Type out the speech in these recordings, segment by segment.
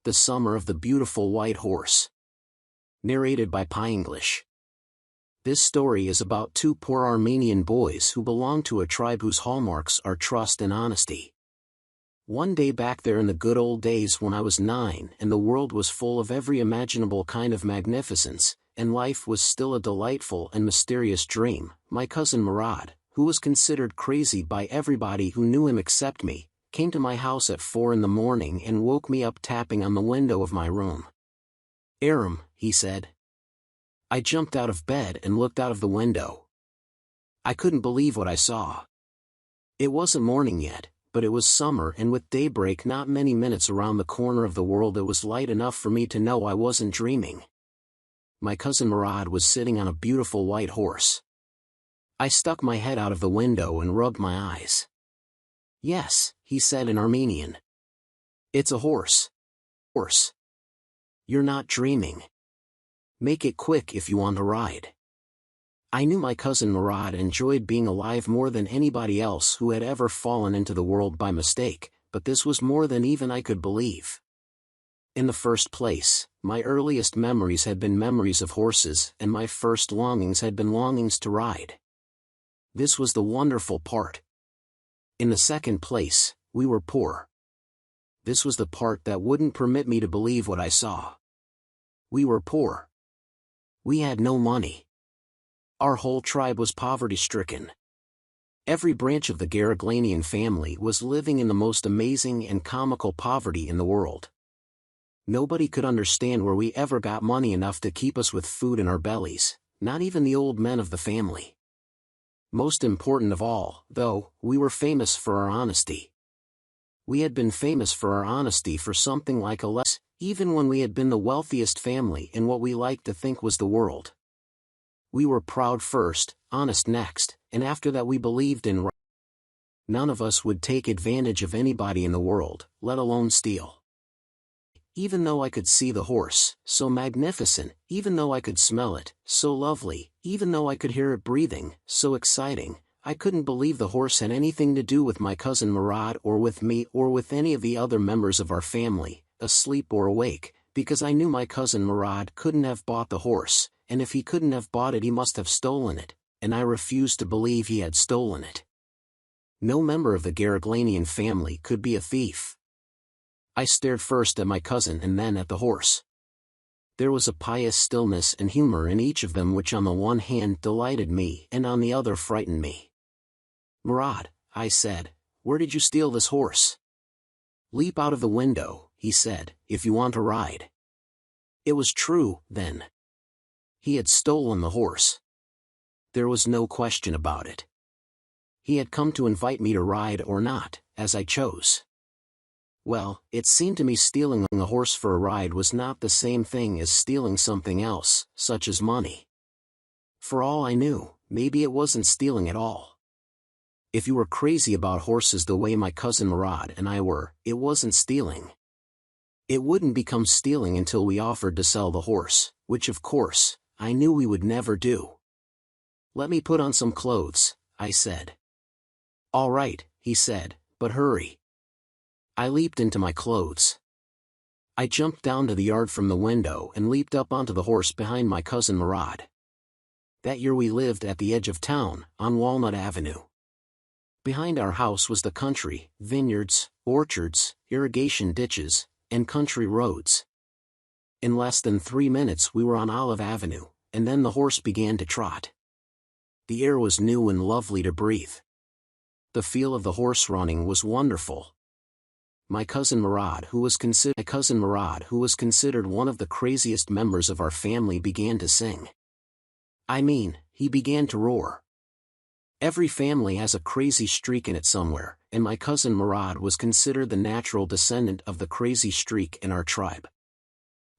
The Summer of the Beautiful White Horse. Narrated by PiEnglish. This story is about two poor Armenian boys who belong to a tribe whose hallmarks are trust and honesty. One day back there in the good old days when I was 9 and the world was full of every imaginable kind of magnificence, and life was still a delightful and mysterious dream, my cousin Murad, who was considered crazy by everybody who knew him except me, came to my house at 4 in the morning and woke me up tapping on the window of my room. "Aram," he said. I jumped out of bed and looked out of the window. I couldn't believe what I saw. It wasn't morning yet, but it was summer, and with daybreak not many minutes around the corner of the world, it was light enough for me to know I wasn't dreaming. My cousin Murad was sitting on a beautiful white horse. I stuck my head out of the window and rubbed my eyes. "Yes," he said in Armenian. "It's a horse. Horse. You're not dreaming. Make it quick if you want to ride." I knew my cousin Murad enjoyed being alive more than anybody else who had ever fallen into the world by mistake, but this was more than even I could believe. In the first place, my earliest memories had been memories of horses, and my first longings had been longings to ride. This was the wonderful part. In the second place, we were poor. This was the part that wouldn't permit me to believe what I saw. We were poor. We had no money. Our whole tribe was poverty-stricken. Every branch of the Garaglanian family was living in the most amazing and comical poverty in the world. Nobody could understand where we ever got money enough to keep us with food in our bellies, not even the old men of the family. Most important of all, though, we were famous for our honesty. We had been famous for our honesty for something like a less, even when we had been the wealthiest family in what we liked to think was the world. We were proud first, honest next, and after that we believed in right. None of us would take advantage of anybody in the world, let alone steal. Even though I could see the horse, so magnificent, even though I could smell it, so lovely, even though I could hear it breathing, so exciting, I couldn't believe the horse had anything to do with my cousin Murad or with me or with any of the other members of our family, asleep or awake, because I knew my cousin Murad couldn't have bought the horse, and if he couldn't have bought it he must have stolen it, and I refused to believe he had stolen it. No member of the Garaglanian family could be a thief. I stared first at my cousin and then at the horse. There was a pious stillness and humor in each of them which on the one hand delighted me and on the other frightened me. "Murad," I said, "where did you steal this horse?" "Leap out of the window," he said, "if you want to ride." It was true, then. He had stolen the horse. There was no question about it. He had come to invite me to ride or not, as I chose. Well, it seemed to me stealing a horse for a ride was not the same thing as stealing something else, such as money. For all I knew, maybe it wasn't stealing at all. If you were crazy about horses the way my cousin Murad and I were, it wasn't stealing. It wouldn't become stealing until we offered to sell the horse, which of course, I knew we would never do. "Let me put on some clothes," I said. "All right," he said, "but hurry." I leaped into my clothes. I jumped down to the yard from the window and leaped up onto the horse behind my cousin Murad. That year we lived at the edge of town, on Walnut Avenue. Behind our house was the country, vineyards, orchards, irrigation ditches, and country roads. In less than 3 minutes we were on Olive Avenue, and then the horse began to trot. The air was new and lovely to breathe. The feel of the horse running was wonderful. My cousin Murad, who was considered one of the craziest members of our family, began to sing. I mean, he began to roar. Every family has a crazy streak in it somewhere, and my cousin Murad was considered the natural descendant of the crazy streak in our tribe.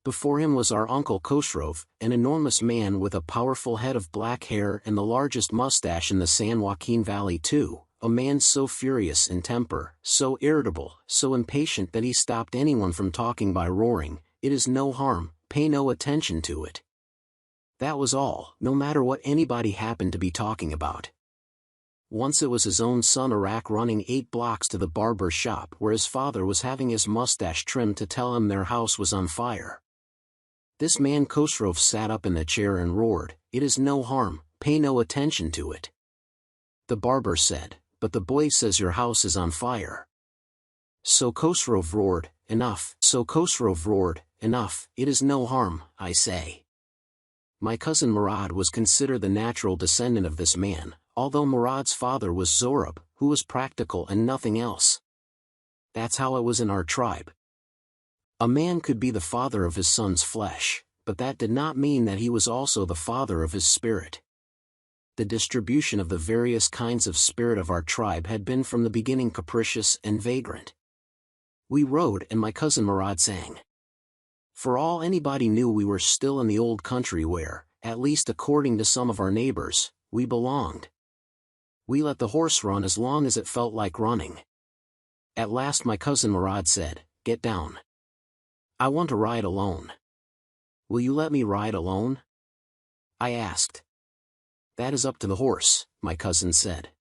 Before him was our uncle Khosrov, an enormous man with a powerful head of black hair and the largest mustache in the San Joaquin Valley too. A man so furious in temper, so irritable, so impatient that he stopped anyone from talking by roaring, "It is no harm, pay no attention to it." That was all, no matter what anybody happened to be talking about. Once it was his own son Iraq running 8 blocks to the barber shop where his father was having his mustache trimmed to tell him their house was on fire. This man Khosrow sat up in the chair and roared, "It is no harm, pay no attention to it." The barber said, "But the boy says your house is on fire." So Khosrow roared, "Enough." So Khosrow roared, "Enough, it is no harm, I say." My cousin Murad was considered the natural descendant of this man, although Murad's father was Zorab, who was practical and nothing else. That's how it was in our tribe. A man could be the father of his son's flesh, but that did not mean that he was also the father of his spirit. The distribution of the various kinds of spirit of our tribe had been from the beginning capricious and vagrant. We rode and my cousin Murad sang. For all anybody knew, we were still in the old country where, at least according to some of our neighbors, we belonged. We let the horse run as long as it felt like running. At last my cousin Murad said, "Get down. I want to ride alone." "Will you let me ride alone?" I asked. "That is up to the horse," my cousin said.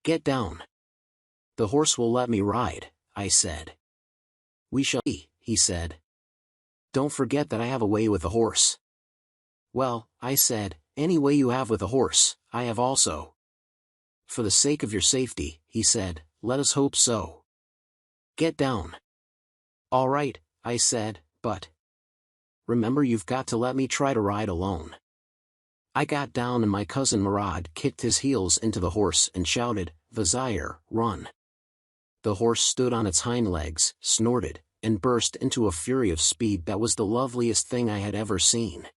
"Get down." "The horse will let me ride," I said. "We shall see," he said. "Don't forget that I have a way with a horse." "Well," I said, "any way you have with a horse, I have also." "For the sake of your safety," he said, "let us hope so." "Get down." "All right," I said, "but remember, you've got to let me try to ride alone." I got down and my cousin Murad kicked his heels into the horse and shouted, "Vizier, run." The horse stood on its hind legs, snorted, and burst into a fury of speed that was the loveliest thing I had ever seen.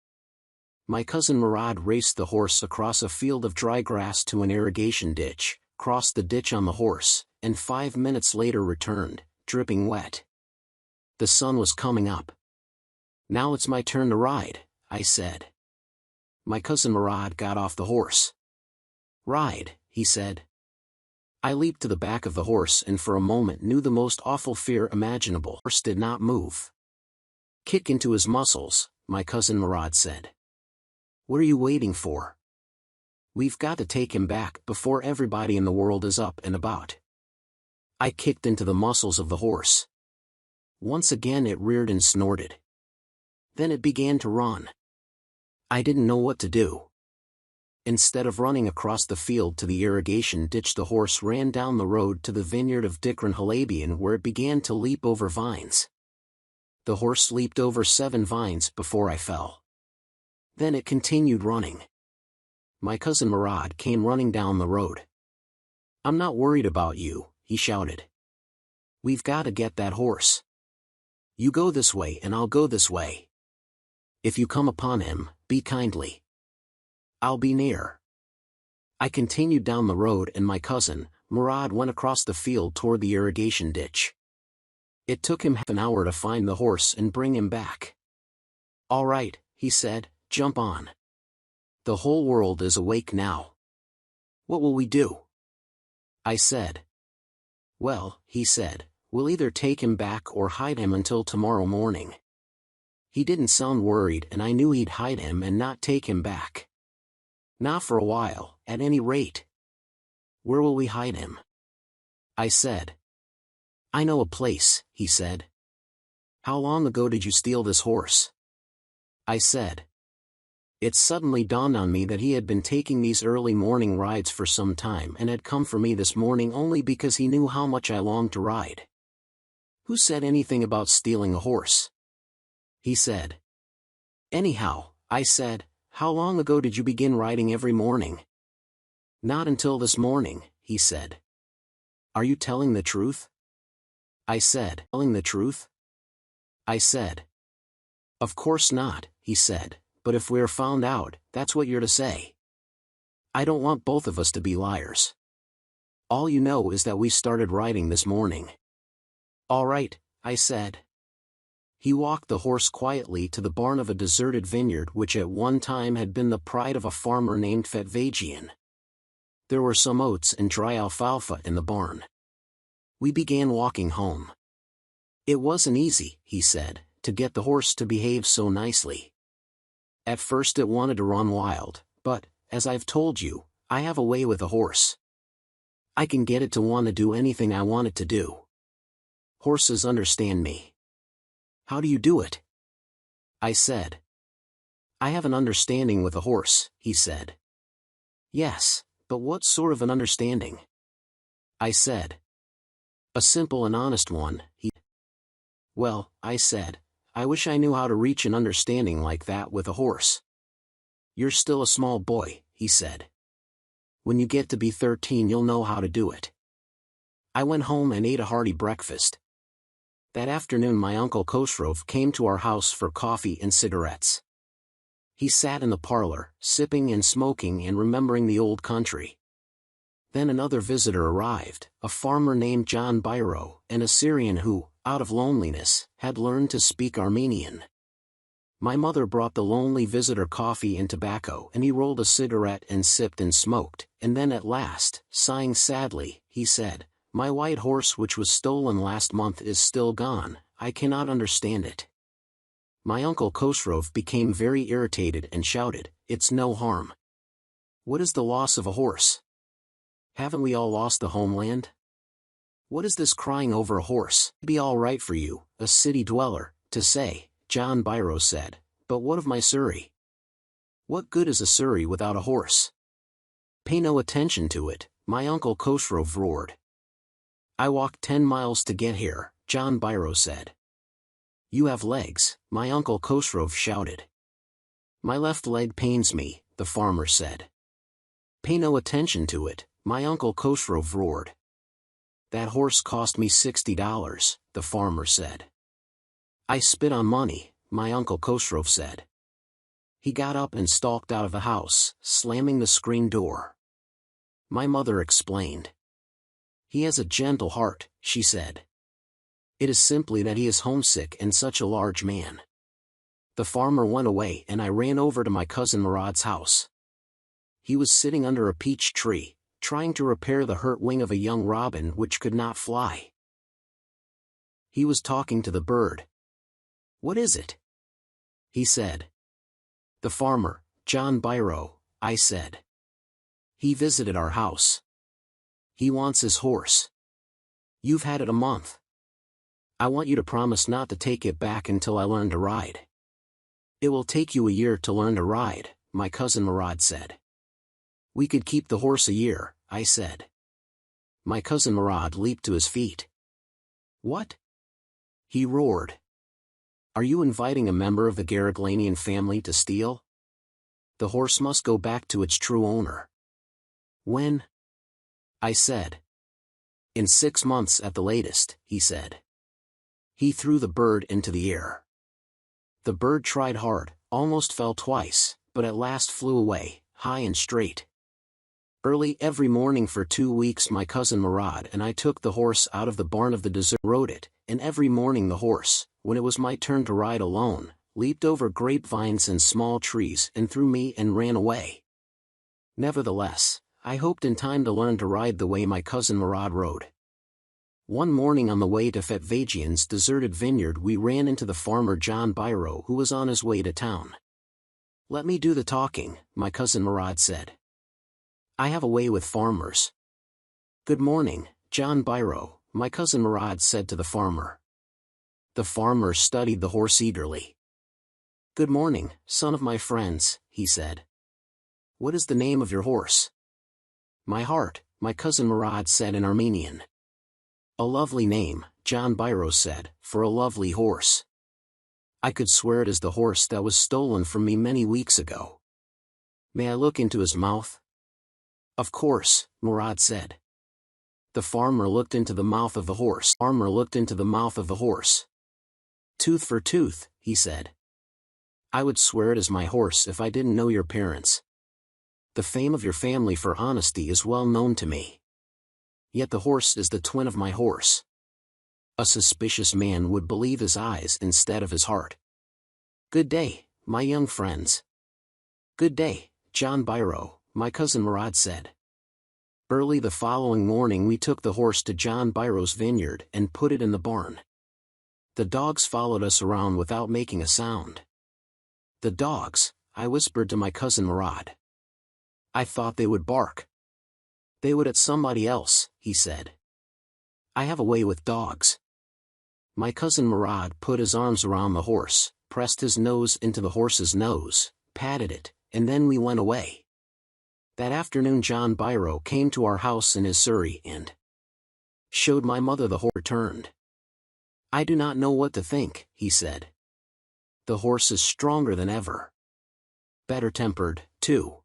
My cousin Murad raced the horse across a field of dry grass to an irrigation ditch, crossed the ditch on the horse, and 5 minutes later returned, dripping wet. The sun was coming up. "Now it's my turn to ride," I said. My cousin Murad got off the horse. "Ride," he said. I leaped to the back of the horse and for a moment knew the most awful fear imaginable. The horse did not move. "Kick into his muscles," my cousin Murad said. "What are you waiting for? We've got to take him back before everybody in the world is up and about." I kicked into the muscles of the horse. Once again it reared and snorted. Then it began to run. I didn't know what to do. Instead of running across the field to the irrigation ditch, the horse ran down the road to the vineyard of Dikran Halabian, where it began to leap over vines. The horse leaped over 7 vines before I fell. Then it continued running. My cousin Murad came running down the road. "I'm not worried about you," he shouted. "We've got to get that horse. You go this way and I'll go this way. If you come upon him, be kindly. I'll be near." I continued down the road and my cousin, Murad, went across the field toward the irrigation ditch. It took him half an hour to find the horse and bring him back. "All right," he said, "jump on. The whole world is awake now. What will we do?" I said. "Well," he said, "we'll either take him back or hide him until tomorrow morning." He didn't sound worried and I knew he'd hide him and not take him back. "Not for a while, at any rate." "Where will we hide him?" I said. "I know a place," he said. "How long ago did you steal this horse?" I said. It suddenly dawned on me that he had been taking these early morning rides for some time and had come for me this morning only because he knew how much I longed to ride. "Who said anything about stealing a horse?" he said. "Anyhow," I said, "how long ago did you begin riding every morning?" "Not until this morning," he said. "Are you telling the truth?" I said. "Telling the truth?" I said. "Of course not," he said, "but if we're found out, that's what you're to say. I don't want both of us to be liars. All you know is that we started riding this morning." "All right," I said. He walked the horse quietly to the barn of a deserted vineyard which at one time had been the pride of a farmer named Fetvagian. There were some oats and dry alfalfa in the barn. We began walking home. It wasn't easy, he said, to get the horse to behave so nicely. At first it wanted to run wild, but, as I've told you, I have a way with a horse. I can get it to want to do anything I want it to do. Horses understand me. How do you do it? I said. I have an understanding with a horse, he said. Yes, but what sort of an understanding? I said. A simple and honest one, he. Well, I said, I wish I knew how to reach an understanding like that with a horse. You're still a small boy, he said. When you get to be 13 you'll know how to do it. I went home and ate a hearty breakfast. That afternoon my Uncle Khosrov came to our house for coffee and cigarettes. He sat in the parlor, sipping and smoking and remembering the old country. Then another visitor arrived, a farmer named John Biro, an Assyrian who, out of loneliness, had learned to speak Armenian. My mother brought the lonely visitor coffee and tobacco, and he rolled a cigarette and sipped and smoked, and then at last, sighing sadly, he said, "My white horse which was stolen last month is still gone. I cannot understand it." My Uncle Khosrov became very irritated and shouted, "It's no harm. What is the loss of a horse? Haven't we all lost the homeland? What is this crying over a horse? It'd be all right for you, a city dweller, to say," John Biro said, "but what of my Surrey? What good is a Surrey without a horse?" "Pay no attention to it," my Uncle Khosrov roared. "I walked 10 miles to get here," John Biro said. "You have legs," my Uncle Khosrov shouted. "My left leg pains me," the farmer said. "Pay no attention to it," my Uncle Khosrov roared. "That horse cost me $60, the farmer said. "I spit on money," my Uncle Khosrov said. He got up and stalked out of the house, slamming the screen door. My mother explained. "He has a gentle heart," she said. "It is simply that he is homesick and such a large man." The farmer went away and I ran over to my cousin Murad's house. He was sitting under a peach tree, trying to repair the hurt wing of a young robin which could not fly. He was talking to the bird. "What is it?" he said. "The farmer, John Biro," I said. "He visited our house. He wants his horse. You've had it a month. I want you to promise not to take it back until I learn to ride." "It will take you a year to learn to ride," my cousin Murad said. "We could keep the horse a year," I said. My cousin Murad leaped to his feet. "What?" he roared. "Are you inviting a member of the Garaglanian family to steal? The horse must go back to its true owner." "When?" I said. "In 6 months at the latest," he said. He threw the bird into the air. The bird tried hard, almost fell twice, but at last flew away, high and straight. Early every morning for 2 weeks my cousin Murad and I took the horse out of the barn of the desert, rode it, and every morning the horse, when it was my turn to ride alone, leaped over grapevines and small trees and through me and ran away. Nevertheless, I hoped in time to learn to ride the way my cousin Murad rode. One morning on the way to Fetvagian's deserted vineyard we ran into the farmer John Biro who was on his way to town. "Let me do the talking," my cousin Murad said. "I have a way with farmers." "Good morning, John Biro," my cousin Murad said to the farmer. The farmer studied the horse eagerly. "Good morning, son of my friends," he said. "What is the name of your horse?" "My heart," my cousin Murad said in Armenian. "A lovely name," John Biro said, "for a lovely horse. I could swear it is the horse that was stolen from me many weeks ago. May I look into his mouth?" "Of course," Murad said. The farmer looked into the mouth of the horse. "Tooth for tooth," he said. "I would swear it is my horse if I didn't know your parents. The fame of your family for honesty is well known to me. Yet the horse is the twin of my horse. A suspicious man would believe his eyes instead of his heart. Good day, my young friends." "Good day, John Biro," my cousin Murad said. Early the following morning we took the horse to John Biro's vineyard and put it in the barn. The dogs followed us around without making a sound. "The dogs," I whispered to my cousin Murad. "I thought they would bark." They would at somebody else, he said. I have a way with dogs. My cousin Murad put his arms around the horse, pressed his nose into the horse's nose, patted it, and then we went away. That afternoon John Biro came to our house in his surrey and showed my mother the horse returned. I do not know what to think, he said. The horse is stronger than ever. Better tempered, too.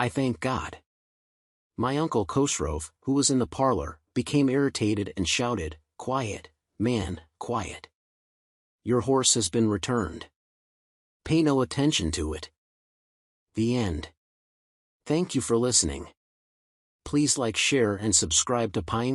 I thank God. My uncle Khosrov, who was in the parlor, became irritated and shouted, Quiet, man, quiet. Your horse has been returned. Pay no attention to it. The end. Thank you for listening. Please like, share and subscribe to PiEnglish.